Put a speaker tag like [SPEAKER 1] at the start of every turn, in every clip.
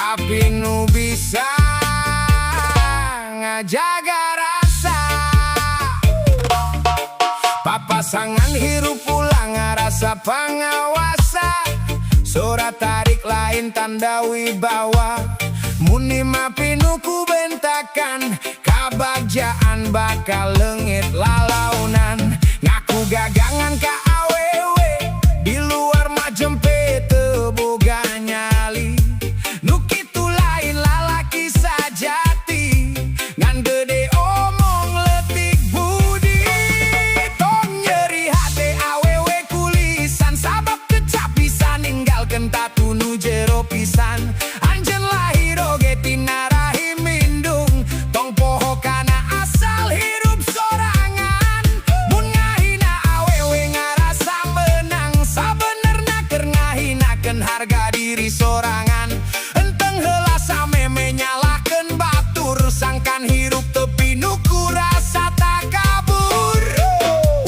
[SPEAKER 1] tapi nu bisa ngajaga rasa. Papasangan hirup pulang rasa pangawasa. Surat tarik lain tanda wibawa. Muni mapinuku bentakan, kabagjaan bakal lengit lalaunan. Ngaku gagangan ka awewe, di luar mah jempe teu boga nyali. Nu kitu lain lalaki sajati, ngan gede omong letik budi. Tong nyeri hate awewe kulisan, sabab kecap bisa ninggalkeun tatu nu jero pisan. Anjeun lahir oge tina rahim indung, tong poho kana asal hirup sorangan. Mun ngahina awewe ngarasa menang, sabenerna keur ngahinakeun harga diri sorangan. Enteng heula sameme nyalakeun batur, sangkan hirup tepi nuku rasa takabur.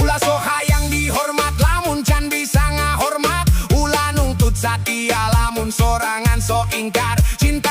[SPEAKER 1] Ulah sok hayang dihormat lamun can bisa ngahormat, ulah nuntut satia lamun sorangan sok ingkar. Cinta